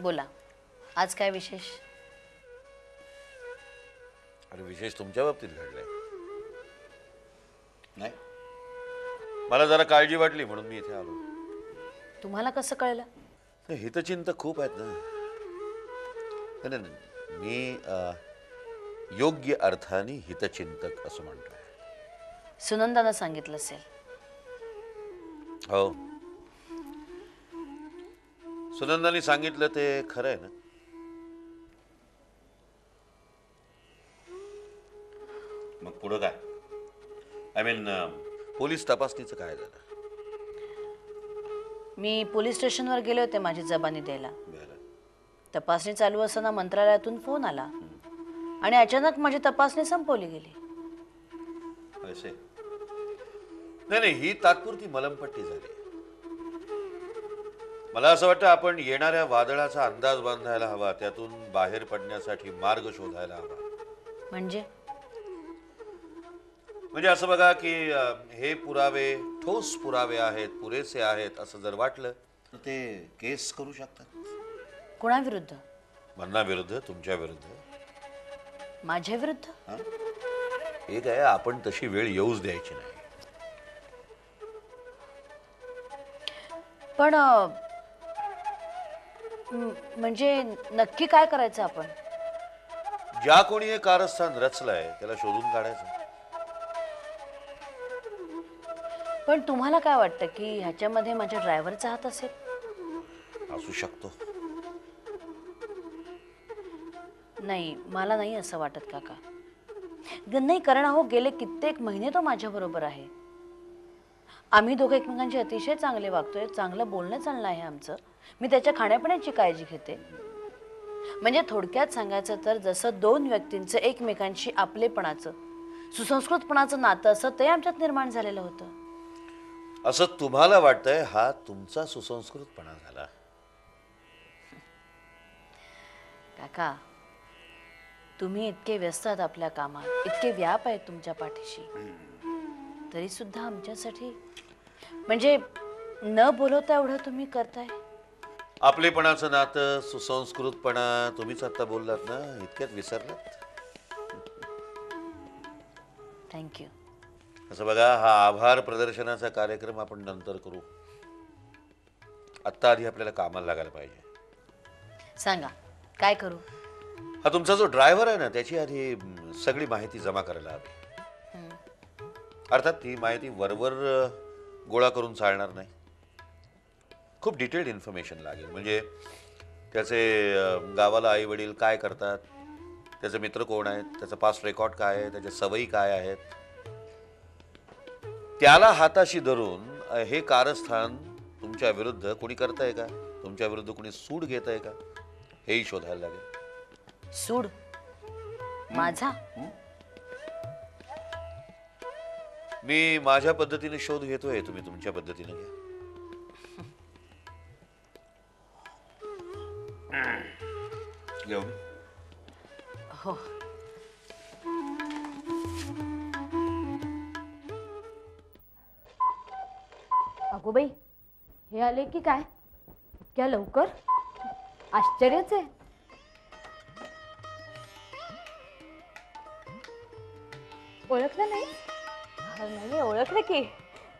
बोला, आज काय विशेष? अरे विशेष तुमच्या बाबतीत घडलंय. नाही, मला जरा काळजी वाटली म्हणून मी इथे आलो. तुम्हाला कसं कळलं? हितचिंतक खूप आहेत ना. नाही, नाही, नाही. मी योग्य अर्थाने हितचिंतक असं म्हणतोय. सुनंदानं सांगितलं असेल. हो, सुनंदानी सांगितलं ते खरं आहे ना. मग पुढं काय? आय मीन पोलीस तपासणीचं काय झालं? मी पोलीस स्टेशनवर गेले होते माझी जबानी द्यायला. बरं. तपासणी चालू असताना मंत्रालयातून फोन आला आणि अचानक माझी तपासणी संपवली गेली. असे नाही नाही, ही तात्पुरती मलमपट्टी झाली. मला असं वाटतं आपण येणाऱ्या वादळाचा अंदाज बांधायला हवा, त्यातून बाहेर पडण्यासाठी मार्ग शोधायला हवा. म्हणजे असं बघा की हे पुरावे ठोस पुरावे आहेत, पुरेसे आहेत असं जर वाटलं तर ते केस करू शकतात. कोणाविरुद्ध? मन्नाविरुद्ध, तुमच्या विरुद्ध. माझ्या विरुद्ध? एक आहे, आपण तशी वेळ येऊच द्यायची नाही. पण म्हणजे नक्की काय करायचं आपण? ज्या कोणी हे कारस्थान रचलंय त्याला शोधून काढायचं. पण तुम्हाला काय वाटतं की ह्याच्यामध्ये माझ्या ड्रायव्हरचा हात असेल? असू शकतो. नाही, मला नाही असं वाटत काका. नाही, कारण अहो गेले कित्येक महिने तो माझ्या बरोबर आहे. आम्ही दोघं एकमेकांचे अतिशय चांगले वागतोय, चांगलं बोलणं चाललं आहे आमचं. मी त्याच्या खाण्यापिण्याची काळजी घेते. म्हणजे थोडक्यात सांगायचं तर जसं दोन व्यक्तींचं एकमेकांशी आपलेपणाचं, सुसंस्कृतपणाचं नातं असं ते आमच्यात निर्माण झालेलं होतं. असं तुम्हाला वाटतंय? हा तुमचा सुसंस्कृतपणा झाला. काका, तुम्ही इतके व्यस्त आहात आपल्या कामात, इतके व्याप आहेत तुमच्या पाठीशी, तरी सुद्धा आमच्यासाठी म्हणजे न बोलवता एवढं तुम्ही करताय. आपलेपणाचं नातं, सुसंस्कृतपणा तुम्हीच आता बोललात ना, इतक्यात विसरलात. थँक्यू. असं बघा, हा आभार प्रदर्शनाचा कार्यक्रम आपण नंतर करू. आत्ता आधी आपल्याला कामाला लागायला पाहिजे. सांगा काय करू? हा तुमचा जो ड्रायव्हर आहे ना, त्याची आधी सगळी माहिती जमा करायला हवी. अर्थात ती माहिती वरवर गोळा करून चालणार नाही. खूप डिटेल्ड इन्फॉर्मेशन लागेल. म्हणजे त्याचे गावाला आई वडील काय करतात, त्याचे मित्र कोण आहेत, त्याचा पास्ट रेकॉर्ड काय आहे, त्याच्या सवयी काय आहेत, त्याला हाताशी धरून हे कारस्थान तुमच्या विरुद्ध कोणी करतंय का, तुमच्या विरुद्ध कोणी सूड घेतंय का, हेही शोधायला लागेल. सूड? माझा? मी माझ्या पद्धतीने शोध घेतोय, तुम्ही तुमच्या पद्धतीने घ्या. घेऊ? हो. अगो बाई, हे आले की काय इतक्या लवकर? आश्चर्यच आहे. ओळखलं नाही? नाही ओळखलं की.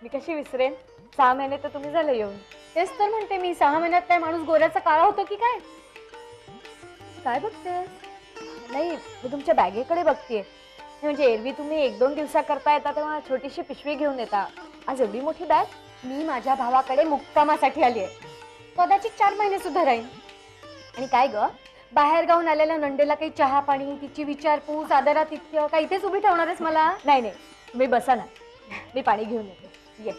मी कशी विसरेन? 6 महिने तर तुम्ही झाले येऊन. तेच तर म्हणते मी, 6 महिन्यात काय माणूस गोऱ्याचा काळा होतो की काय? काय बघते? नाही, मी तुमच्या बॅगेकडे बघतेय. म्हणजे एरवी तुम्ही 1-2 दिवसा करता येता तेव्हा छोटीशी पिशवी घेऊन येता. आज एवढी मोठी बॅग? मी माझ्या भावाकडे मुक्कामासाठी आली आहे. कदाचित 4 महिने सुद्धा राहीन. आणि काय ग, बाहेर गावून आलेल्या नंडेला काही चहा पाणी, तिची विचारपूस, आदरातिथ्य काय इथेच उभी ठेवणारच मला? नाही नाही, तुम्ही बसा ना, मी पाणी घेऊन येते. ये.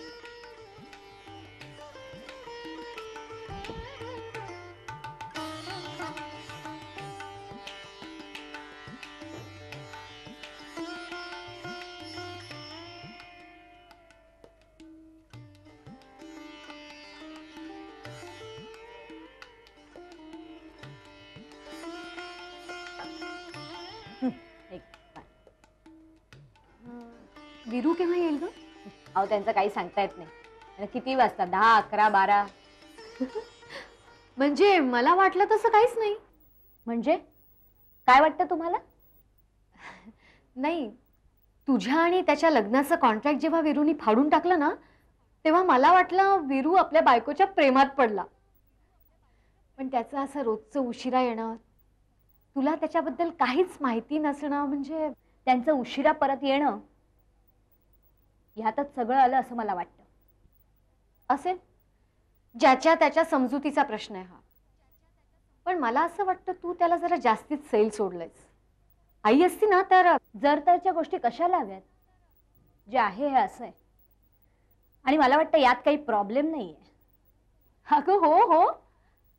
विरू केव्हा येईल ग? अहो त्यांचं काही सांगता येत नाही. किती वाजता? 10, 11, 12? म्हणजे मला वाटलं तसं काहीच नाही. म्हणजे काय वाटतं तुम्हाला? नाही, तुझ्या आणि त्याच्या लग्नाचं कॉन्ट्रॅक्ट जेव्हा वीरूनी फाडून टाकलं ना, तेव्हा मला वाटलं वीरू आपल्या बायकोच्या प्रेमात पडला. पण त्याचं असं रोजचं उशिरा येणं, तुला त्याच्याबद्दल काहीच माहिती नसणं, म्हणजे त्यांचं उशिरा परत येणं ह्यातच सगळं आलं असं मला वाटतं. असेल, ज्याच्या त्याच्या समजुतीचा प्रश्न आहे हा. पण मला असं वाटतं तू त्याला जरा जास्तीच सैल सोडलंयस. आई असती ना तर जर तरच्या गोष्टी कशाला हव्यात? जे आहे हे असं आहे. आणि मला वाटतं यात काही प्रॉब्लेम नाहीये. अगं हो हो,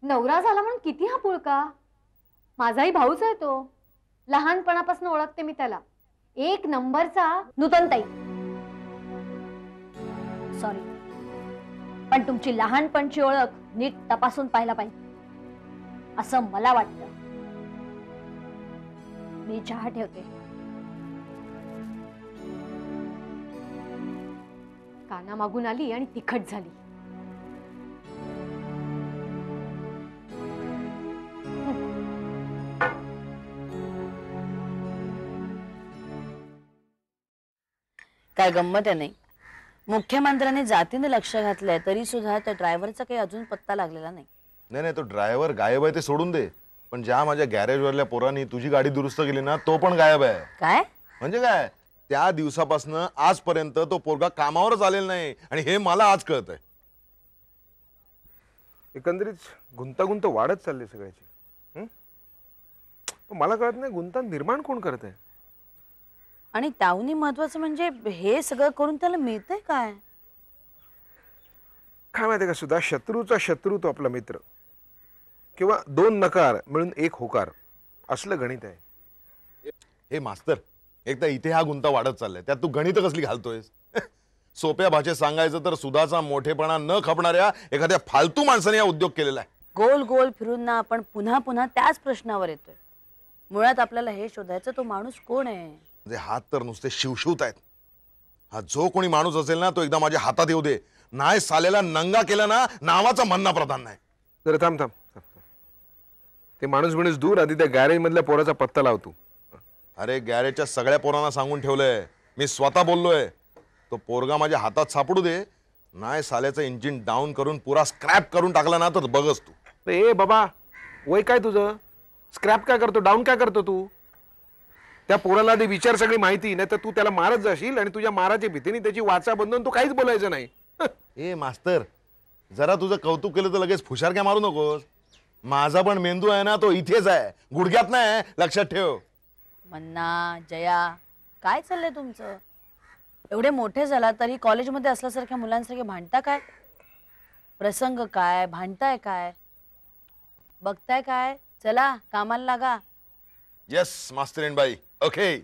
नवरा झाला म्हणून किती हा पुळका. माझाही भाऊच आहे तो. लहानपणापासून ओळखते मी त्याला. एक नंबरचा. नूतनताई, सॉरी, पण तुमची लहानपणची ओळख नीट तपासून पाहायला पाहिजे असं मला वाटतं. मी चहा ठेवते. काना मागून आली आणि तिखट झाली. काय गंमत आहे नाही. मुख्यमंत्र्यांनी जातीने लक्ष घातलंय तरी सुद्धा त्या ड्रायव्हरचा काही अजून पत्ता लागलेला नाही. नाही नाही, तो ड्रायव्हर गायब आहे ते सोडून दे. पण ज्या माझ्या गॅरेजवरल्या पोरांनी तुझी गाडी दुरुस्त केली ना, तो पण गायब आहे. काय? म्हणजे काय, त्या दिवसापासून आजपर्यंत तो पोरगा कामावरच आलेला नाही आणि हे मला आज कळत आहे. एकंदरीत गुंतागुंत वाढत चालली सगळ्याची. पण मला कळत नाही गुंता निर्माण कोण करत आहे. आणि त्याहूनही महत्वाचं म्हणजे हे सगळं करून त्याला मिळतंय काय? काय माहितीये का सुद्धा, शत्रूचा शत्रू तो आपला मित्र, किंवा दोन नकार मिळून एक होकार असलं गणित आहे. हे मास्तर, एक तर इथे हा गुंता वाढत चाललाय, त्यात तू गणित कसली घालतोयस? सोप्या भाषेत सांगायचं तर सुधाचा मोठेपणा न खपणाऱ्या एखाद्या फालतू माणसाने हा उद्योग केलेला आहे. गोल गोल फिरून ना आपण पुन्हा पुन्हा त्याच प्रश्नावर येतोय. मुळात आपल्याला हे शोधायचं तो माणूस कोण आहे. म्हणजे हात तर नुसते शिवशिवत आहेत. हा जो कोणी माणूस असेल ना, तो एकदा माझ्या हातात येऊ दे. नाही सालेला नंगा केला ना, नावाचा म्हणणा प्रधान नाही. जरा थांब थांब थांब. ते माणूस बिणूस दूर, आधी त्या गॅरेज मधल्या पोराचा पत्ता लावतो. अरे गॅरेजच्या सगळ्या पोरांना सांगून ठेवलंय, मी स्वतः बोललोय. तो पोरगा माझ्या हातात सापडू दे. नाही साल्याचं इंजिन डाऊन करून पुरा स्क्रॅप करून टाकला ना, तर बघच तू. ए बाबा, वय काय तुझं? स्क्रॅप काय करतो, डाऊन काय करतो तू? त्या पोराला आधी विचार सगळी माहिती, नाही तर तू त्याला मारत जाशील आणि तुझ्या माराच्या भीतीने त्याची वाचा बंधून तू काहीच बोलायचं नाही. ए मास्तर, जरा तुझं कौतुक केलं तर लगेच फुशारक्या मारू नकोस. माझा पण मेंदू आहे ना, तो इथेच आहे, गुडघ्यात नाही, लक्षात ठेव. मन्ना, जया, काय चाललंय तुमचं? एवढे मोठे झाला तरी कॉलेजमध्ये असल्यासारख्या मुलांसारखे भांडता काय? प्रसंग काय, भांडताय काय, बघताय काय? चला कामाला लागा. येस मास्तर बाई, ओके.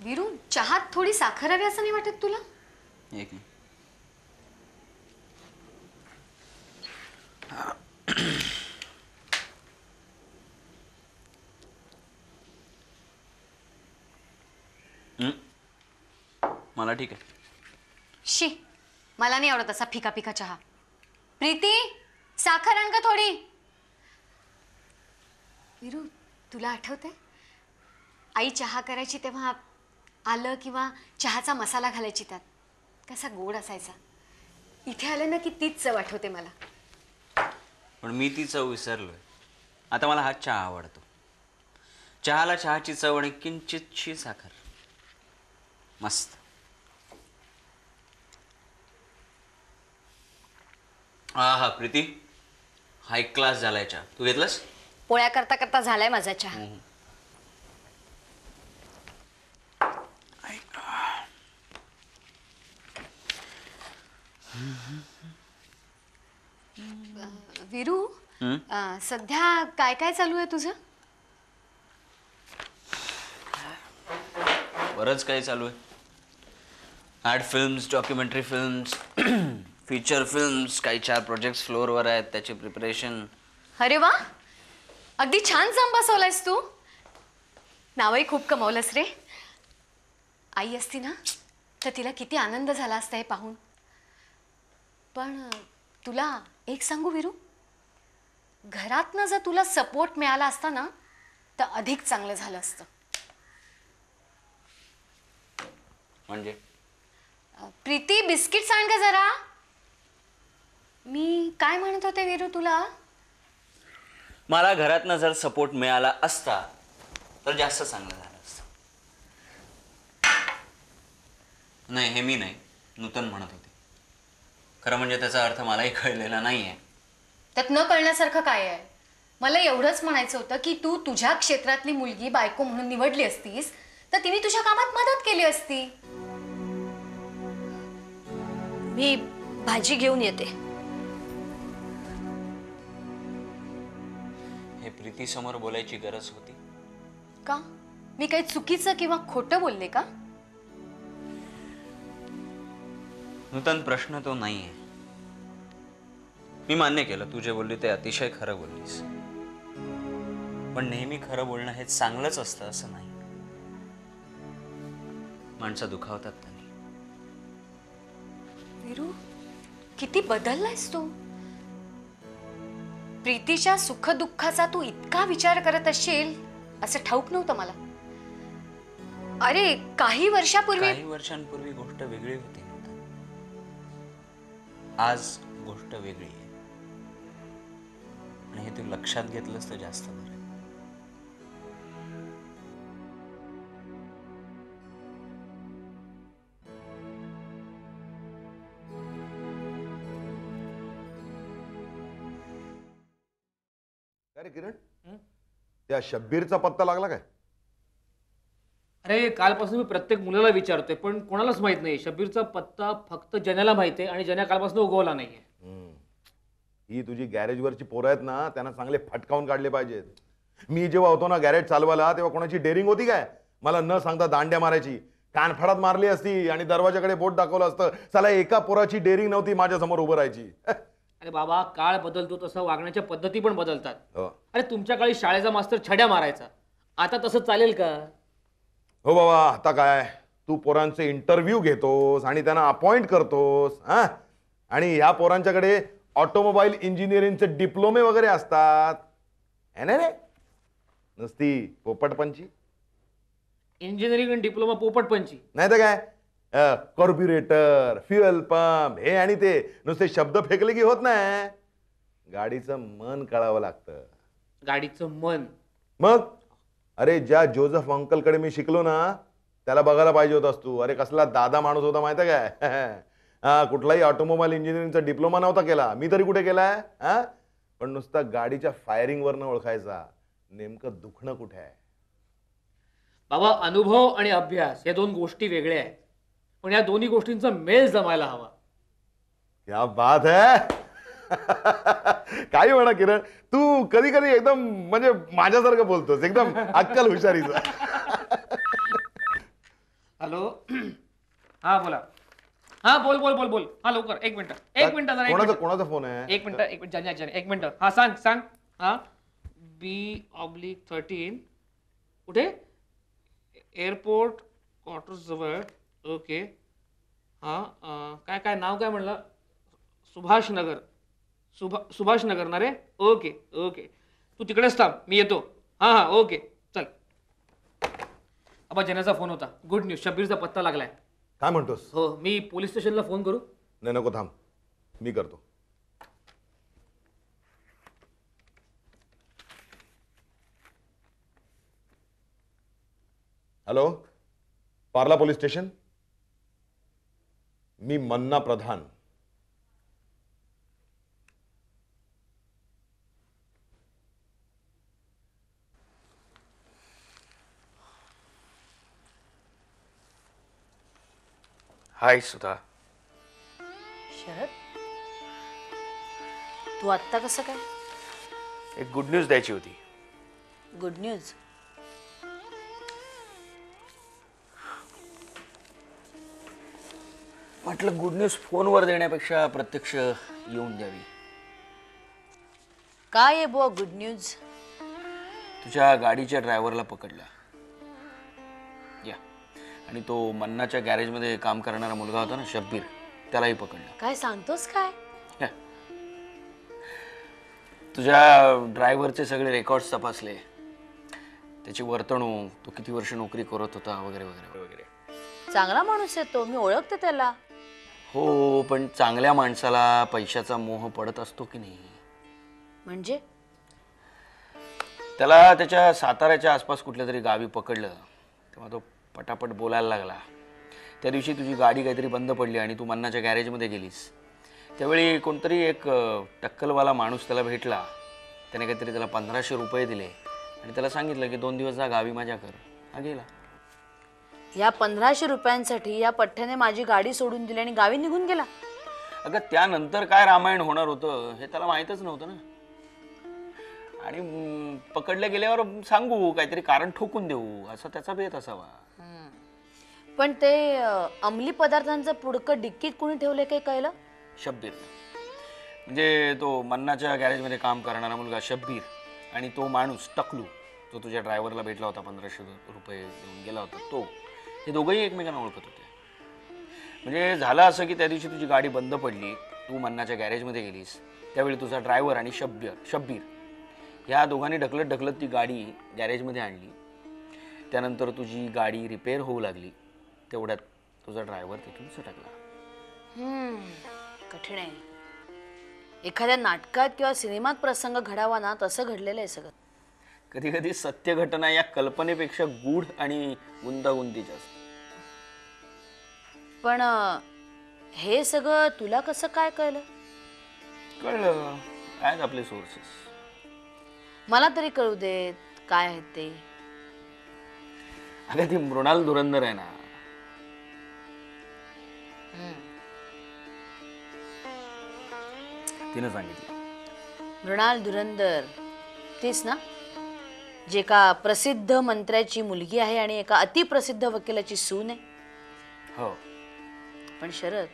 वीरू, चहात थोडी साखर हवी असं नाही वाटत तुला? एक मिनिट. मला ठीक आहे. शी, मला नाही आवडत असा फिका फिका चहा. प्रीती, साखर आण का थोडी. वीरू, तुला आठवतंय आई चहा करायची तेव्हा आलं किंवा चहाचा मसाला घालायची त्यात, कसा गोड असायचा. इथे आलं ना की तीच चव आठवते मला. पण मी ती चव विसरलोय. आता मला हा चहा आवडतो. चहाला चहाची चव आणि किंचितशी साखर. मस्त. हा प्रीती, हाय क्लास झालाय चहा. तू घेतलास? पोळ्या करता करता झालाय माझा चहा. वीरू, सध्या काय काय चालू आहे तुझं? बरंच काही चालू आहे. Art films, documentary films, feature films, काही 4 प्रोजेक्ट्स फ्लोअरवर आहेत, त्याची प्रिपरेशन. अरे वा, अगदी छान जम बसवलायस तू. नावही खूप कमावलंस रे. आई असती ना तर तिला किती आनंद झाला असता हे पाहून. पण तुला एक सांगू विरू, घरातनं जर तुला सपोर्ट मिळाला असता ना तर अधिक चांगलं झालं असतं. म्हणजे प्रीती बिस्किट आण का जरा. मी काय म्हणत होते विरू तुला. मला घरातनं जर सपोर्ट मिळाला असता तर जास्त चांगलं झालं असतं. नाही, हे मी नाही, नूतन म्हणत होते. खरं म्हणजे त्याचा अर्थ मलाही कळलेला नाहीये. त्यात न कळण्यासारखं काय आहे. मला एवढंच म्हणायचं होतं की तू तुझ्या क्षेत्रातली मुलगी बायको म्हणून निवडली असतीस तर तिने तुझ्या कामात मदत केली असती. मी भाजी घेऊन येते. हे प्रीतीसमोर बोलायची गरज होती का? मी काही चुकीचं किंवा खोटं बोलले का? नूतन, प्रश्न तो नाहीये. मी मान्य केलं, तू जे बोलली ते अतिशय खरं बोललीस. पण नेहमी खरं बोलणं हे चांगलंच असतं असं नाही. माणसं दुखावतात त्यांनी. विरू, किती बदललायस तू. प्रीतीच्या सुखदुःखाचा तू इतका विचार करत असशील असं ठाऊक नव्हतं मला. अरे काही वर्षांपूर्वी गोष्ट वेगळी होती नूतन. आज गोष्ट वेगळी आहे. आणि हे तू लक्षात घेतलंस तर जास्त बरं आहे. काय रे किरण, त्या शब्बीरचा पत्ता लागला काय? अरे कालपासून मी प्रत्येक मुलाला विचारतोय पण कोणालाच माहित नाही. शब्बीरचा पत्ता फक्त जन्याला माहिती आहे आणि जन्या कालपासून उगवला नाहीये. ही तुझी गॅरेजवरची पोरं आहेत ना, त्यांना चांगले फटकावून काढले पाहिजेत. मी जेव्हा होतो ना गॅरेज चालवायला, तेव्हा कोणाची डेअरिंग होती काय? मला न सांगता दांड्या मारायची, कानफडात मारली असती आणि दरवाजाकडे बोट दाखवलं असतं. चला, एका पोराची डेअरिंग नव्हती माझ्या समोर उभं राहायची. अरे बाबा, काळ बदलतो तसं वागण्याच्या पद्धती पण बदलतात. हो. अरे तुमच्या काळी शाळेचा मास्तर छड्या मारायचा, आता तसं चालेल का? हो बाबा, आता काय, तू पोरांचे इंटरव्ह्यू घेतोस आणि त्यांना अपॉइंट करतोस. आणि ह्या पोरांच्याकडे ऑटोमोबाईल इंजिनिअरिंगचे डिप्लोमे वगैरे असतात. है ना रे? नुसती पोपटपंची. इंजिनिअरिंग आणि डिप्लोमा पोपटपंची नाही तर काय, कार्ब्युरेटर, फ्युएल पंप, हे आणि ते नुसते शब्द फेकले की होत नाही. गाडीचं मन कळावं लागतं. गाडीचं मन? मग अरे, ज्या जोझफ अंकलकडे मी शिकलो ना, त्याला बघायला पाहिजे होतास तू. अरे कसला दादा माणूस होता माहिती काय. कुठलाही ऑटोमोबाईल इंजिनिअरिंगचा डिप्लोमा नव्हता केला, मी तरी कुठे केलाय. पण नुसता गाडीच्या फायरिंगवरनं ओळखायचा नेमकं दुखणं कुठे आहे. बाबा, अनुभव आणि अभ्यास या दोन गोष्टी वेगळ्या आहेत, पण या दोन्ही गोष्टींचा मेल जमायला हवा. क्या बात है. काही म्हणा किरण, तू कधी कधी एकदम म्हणजे माझ्यासारखं बोलतोस, एकदम अक्कल हुशारीचा. हॅलो, हा बोला. हा बोल बोल बोल बोल. हा लवकर, एक मिनिट एक मिनिट जरा, कोणाचा फोन आहे? एक मिनिट जाने एक मिनिट. हा सांग सांग. हा B/13 कुठे? एअरपोर्ट क्वार्टर्स जवळ. ओके. हा काय काय नाव काय म्हणलं? सुभाष नगर. सुभाष नगर ना रे? ओके ओके, तू तिकडेच थांब, मी येतो. हां हां, ओके, चल. अबा, जनाचा फोन होता. गुड न्यूज, शब्बीरचा पत्ता लागलाय. काय म्हणतोस? हो, मी पोलीस स्टेशनला फोन करू? नाही, नको, थांब, मी करतो. Hello, Parla police station. मी मन्ना प्रधान. हाय सुधा. शरद, तू आत्ता कसं काय? एक गुड न्यूज द्यायची होती. Good news? म्हटलं गुड न्यूज फोनवर देण्यापेक्षा प्रत्यक्ष येऊन द्यावी. काय आहे बुवा गुड न्यूज? तुझ्या गाडीच्या ड्रायव्हरला पकडला. आणि तो मन्नाच्या गॅरेजमध्ये काम करणारा मुलगा होता ना शब्बीर, त्यालाही पकडलं. काय सांगतोस काय? तुझ्या ड्रायव्हरचे सगळे रेकॉर्ड्स तपासले, त्याची वर्तणूक, तो किती वर्ष नोकरी करत होता वगैरे वगैरे वगैरे. चांगला माणूस आहे तो, मी ओळखते त्याला. हो, पण चांगल्या माणसाला पैशाचा मोह पडत असतो की नाही? म्हणजे त्याला त्याच्या साताऱ्याच्या आसपास कुठल्या तरी गावी पकडलं, तेव्हा तो पटापट बोलायला लागला. त्या दिवशी तुझी गाडी काहीतरी बंद पडली आणि तू मन्नाच्या गॅरेजमध्ये गेलीस. त्यावेळी कोणतरी एक टक्कलवाला माणूस त्याला भेटला. त्याने काहीतरी त्याला 1500 रुपये दिले आणि त्याला सांगितलं की 2 दिवस जा गावी माझ्या कर. हा गेला. या 1500 रुपयांसाठी या पठ्ठ्याने माझी गाडी सोडून दिली आणि गावी निघून गेला. अगं त्यानंतर काय रामायण होणार होतं हे त्याला माहीतच नव्हतं ना. आणि पकडले गेल्यावर सांगू, काहीतरी कारण ठोकून देऊ, असा त्याचा बेत असावा. पण ते अंमली पदार्थांचं पुडकं डिक्कीत कुणी ठेवले काही कळलं? शब्बीर, म्हणजे तो मन्नाच्या गॅरेजमध्ये काम करणारा मुलगा शब्बीर आणि तो माणूस टकलू जो तुझ्या ड्रायव्हरला भेटला होता, 1500 रुपये देऊन गेला होता, तो, हे दोघंही एकमेकांना ओळखत होते. म्हणजे झालं असं की त्या दिवशी तुझी गाडी बंद पडली, तू मन्नाच्या गॅरेजमध्ये गेलीस, त्यावेळी तुझा ड्रायव्हर आणि शब्बीर ह्या दोघांनी ढकलत ती गाडी गॅरेजमध्ये आणली. त्यानंतर तुझी गाडी रिपेअर होऊ लागली, तेवढ्यात तुझा ड्रायव्हर तिथून सटकला. कठीण आहे. एखाद्या नाटकात किंवा सिनेमात प्रसंग घडावा ना, तसं घडलेलं आहे सगळं. कधी कधी सत्य घटना या कल्पनेपेक्षा गूढ आणि गुंतागुंतीच्या असतात. पण हे सगळं तुला कसं काय कळलं? कळलं, काय आपले सोर्सेस. मला तरी कळू देत काय आहेत ते. अगं ती मृणाल धुरंधर आहे ना, तिनं सांगितलं. मृणाल धुरंधर तीच ना, जे एका प्रसिद्ध मंत्र्याची मुलगी आहे आणि एका अतिप्रसिद्ध वकिलाची सून आहे. हो. पण शरद,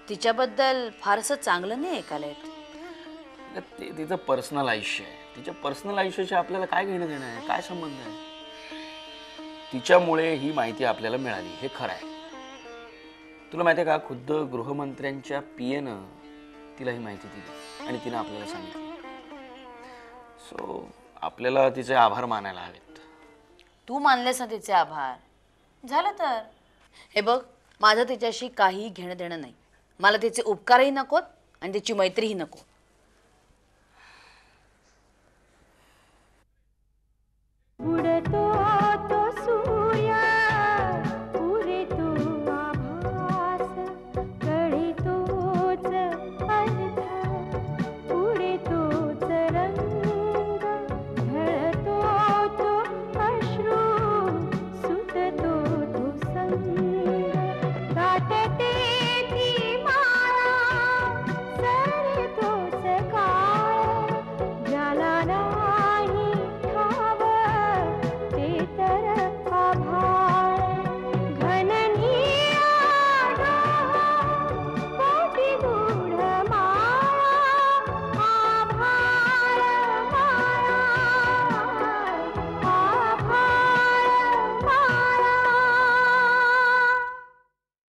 तिच्याबद्दल फारसं चांगलं नाही ऐकायला येत. ते तिचं पर्सनल आयुष्य आहे. तिच्या पर्सनल आयुष्याशी आपल्याला काय घेणं देणं आहे, काय संबंध आहे? तिच्यामुळे ही माहिती आपल्याला मिळाली, हे खरं आहे. तुला माहिती आहे का, खुद्द गृहमंत्र्यांच्या पीएनं तिला ही माहिती दिली आणि तिनं आपल्याला सांगितलं. सो आपल्याला तिचे आभार मानायला हवेत. तू मानलेस ना तिचे आभार, झालं तर. हे बघ, माझं तिच्याशी काही घेणं देणं नाही. मला तिचे उपकारही नकोत आणि तिची मैत्रीही नको.